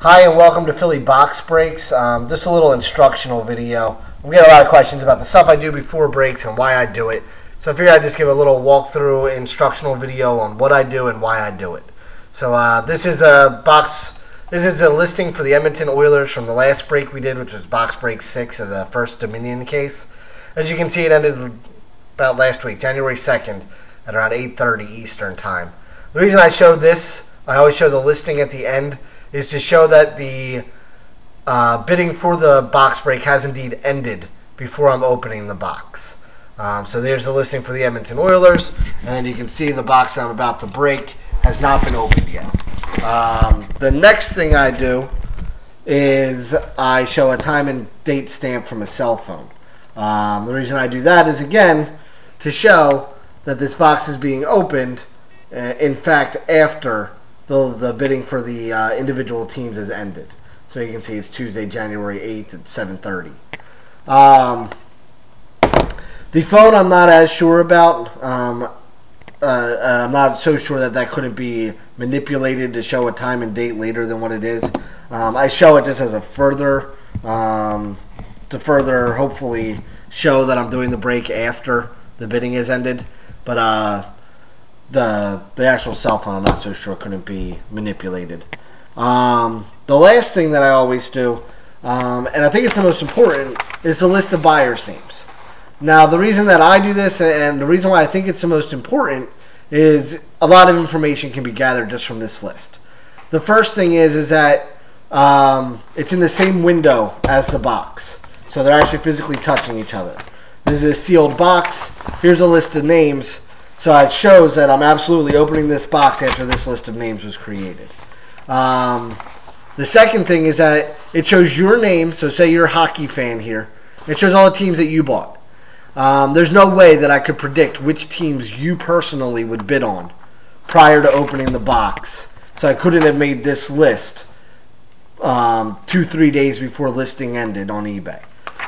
Hi and welcome to Philly Box Breaks. Just a little instructional video. I'm getting a lot of questions about the stuff I do before breaks and why I do it. So I figured I'd just give a little walkthrough instructional video on what I do and why I do it. So this is the listing for the Edmonton Oilers from the last break we did, which was box break 6 of the first Dominion case. As you can see, it ended about last week, January 2nd, at around 8:30 Eastern Time. The reason I show this, I always show the listing at the end, is to show that the bidding for the box break has indeed ended before I'm opening the box. So there's the listing for the Edmonton Oilers, and you can see the box I'm about to break has not been opened yet. The next thing I do is I show a time and date stamp from a cell phone. The reason I do that is, again, to show that this box is being opened, in fact, after the bidding for the individual teams has ended. So you can see it's Tuesday, January 8th at 7:30. The phone I'm not as sure about. I'm not so sure that couldn't be manipulated to show a time and date later than what it is. I show it just as a further, to further hopefully show that I'm doing the break after the bidding has ended. But the actual cell phone, I'm not so sure, couldn't be manipulated. The last thing that I always do, and I think it's the most important, is the list of buyers' names. Now, the reason that I do this, and the reason why I think it's the most important, is a lot of information can be gathered just from this list. The first thing is that it's in the same window as the box. So they're actually physically touching each other. This is a sealed box. Here's a list of names. So it shows that I'm absolutely opening this box after this list of names was created. The second thing is that it shows your name. So say you're a hockey fan here. It shows all the teams that you bought. There's no way that I could predict which teams you personally would bid on prior to opening the box. So I couldn't have made this list 2-3 days before listing ended on eBay.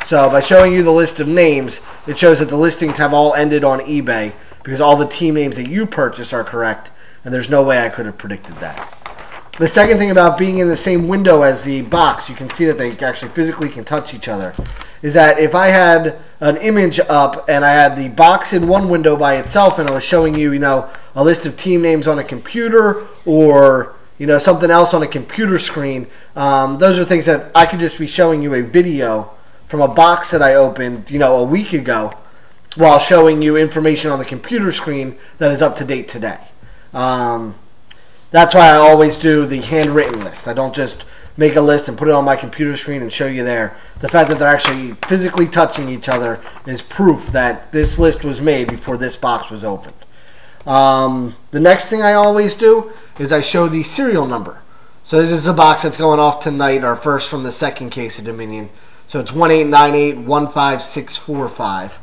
So by showing you the list of names, it shows that the listings have all ended on eBay because all the team names that you purchased are correct, and there's no way I could have predicted that. The second thing about being in the same window as the box, you can see that they actually physically can touch each other, is that if I had an image up and I had the box in one window by itself and I was showing you, a list of team names on a computer or, something else on a computer screen, those are things that I could just be showing you a video from a box that I opened, a week ago, while showing you information on the computer screen that is up to date today. That's why I always do the handwritten list. I don't just make a list and put it on my computer screen and show you there. The fact that they're actually physically touching each other is proof that this list was made before this box was opened. The next thing I always do is I show the serial number. So this is the box that's going off tonight, our first from the second case of Dominion. So it's 189815645.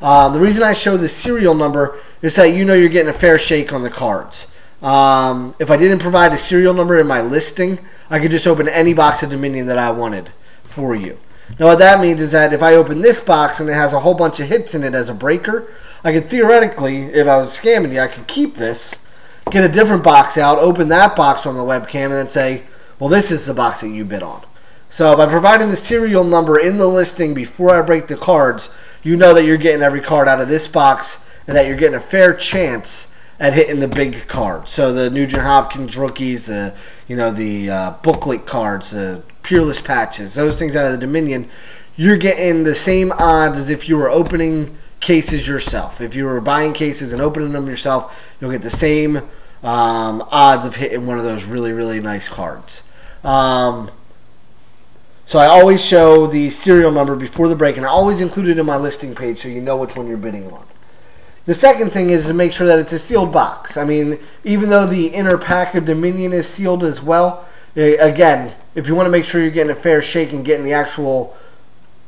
The reason I show the serial number is that you're getting a fair shake on the cards. If I didn't provide a serial number in my listing, I could just open any box of Dominion that I wanted for you. Now what that means is that if I open this box and it has a whole bunch of hits in it as a breaker, I could theoretically, if I was scamming you, I could keep this, get a different box out, open that box on the webcam, and then say, well, this is the box that you bid on. So by providing the serial number in the listing before I break the cards, you know that you're getting every card out of this box and that you're getting a fair chance at hitting the big cards. So the Nugent Hopkins rookies, the booklet cards, the Peerless patches, those things out of the Dominion, you're getting the same odds as if you were opening cases yourself. If you were buying cases and opening them yourself, you'll get the same odds of hitting one of those really, really nice cards. So I always show the serial number before the break, and I always include it in my listing page so you know which one you're bidding on. The second thing is to make sure that it's a sealed box. I mean, even though the inner pack of Dominion is sealed as well, again, if you want to make sure you're getting a fair shake and getting the actual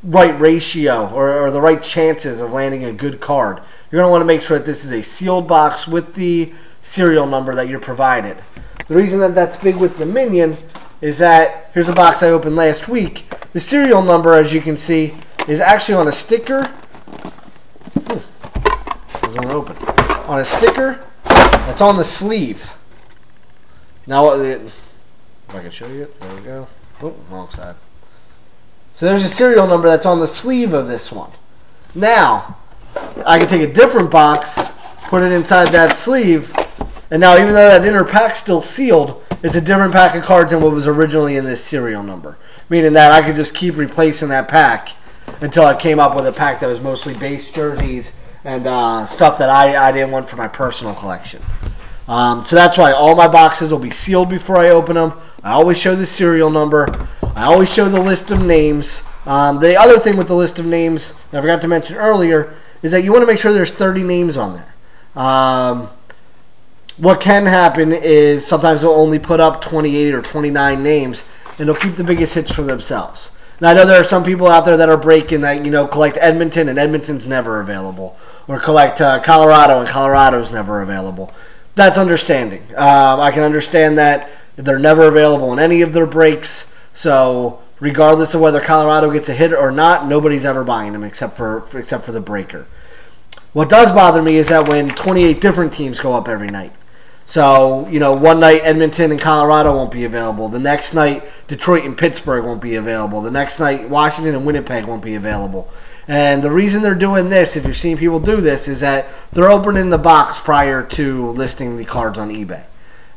right ratio or the right chances of landing a good card, you're going to want to make sure that this is a sealed box with the serial number that you're provided. The reason that that's big with Dominion is that, here's a box I opened last week. The serial number, as you can see, is actually on a sticker. Doesn't want to open. On a sticker that's on the sleeve. Now, if I can show you it. There we go. Oh, wrong side. So there's a serial number that's on the sleeve of this one. Now, I can take a different box, put it inside that sleeve, and now even though that inner pack's still sealed, it's a different pack of cards than what was originally in this serial number. Meaning that I could just keep replacing that pack until I came up with a pack that was mostly base jerseys and stuff that I didn't want for my personal collection. So that's why all my boxes will be sealed before I open them. I always show the serial number. I always show the list of names. The other thing with the list of names, I forgot to mention earlier, is that you want to make sure there's 30 names on there. What can happen is sometimes they'll only put up 28 or 29 names, and they'll keep the biggest hits for themselves. Now, I know there are some people out there that are breaking that, collect Edmonton, and Edmonton's never available. Or collect Colorado, and Colorado's never available. That's understanding. I can understand that they're never available in any of their breaks. So, regardless of whether Colorado gets a hit or not, nobody's ever buying them except for the breaker. What does bother me is that when 28 different teams go up every night. So, one night Edmonton and Colorado won't be available. The next night, Detroit and Pittsburgh won't be available. The next night, Washington and Winnipeg won't be available. And the reason they're doing this, if you're seeing people do this, is that they're opening the box prior to listing the cards on eBay.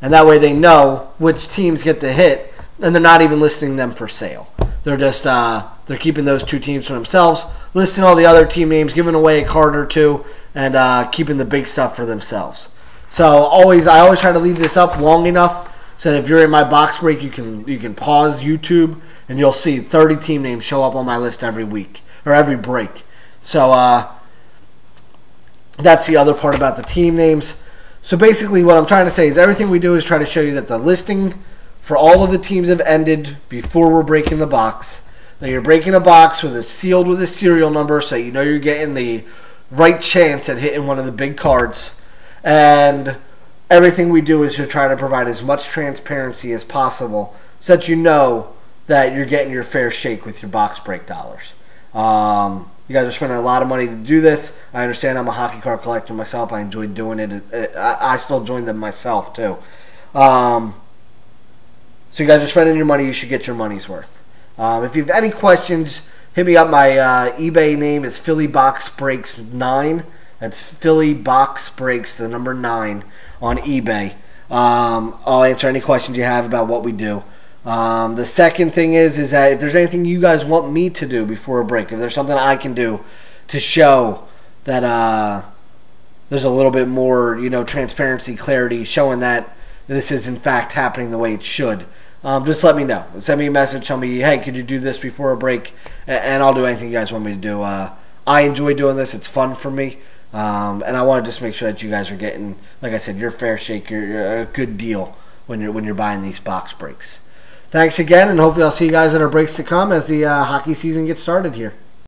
And that way they know which teams get the hit, and they're not even listing them for sale. They're just they're keeping those two teams for themselves, listing all the other team names, giving away a card or two, and keeping the big stuff for themselves. So I always try to leave this up long enough so that if you're in my box break, you can pause YouTube and you'll see 30 team names show up on my list every week or every break. So that's the other part about the team names. So basically, what I'm trying to say is everything we do is try to show you that the listing for all of the teams have ended before we're breaking the box. That you're breaking a box sealed with a serial number, so you know you're getting the right chance at hitting one of the big cards. And everything we do is to try to provide as much transparency as possible so that you know that you're getting your fair shake with your box break dollars. You guys are spending a lot of money to do this. I understand I'm a hockey card collector myself. I enjoy doing it. I still join them myself too. So you guys are spending your money. You should get your money's worth. If you have any questions, hit me up. My eBay name is Philly Box Breaks 9. That's Philly Box Breaks, the number 9 on eBay. I'll answer any questions you have about what we do. The second thing is that if there's anything you guys want me to do before a break, if there's something I can do to show that there's a little bit more, transparency, clarity, showing that this is in fact happening the way it should, just let me know. Send me a message, tell me, hey, could you do this before a break? And I'll do anything you guys want me to do. I enjoy doing this. It's fun for me. And I want to just make sure that you guys are getting, like I said, your fair shake, a good deal when you're buying these box breaks. Thanks again, and hopefully I'll see you guys at our breaks to come as the hockey season gets started here.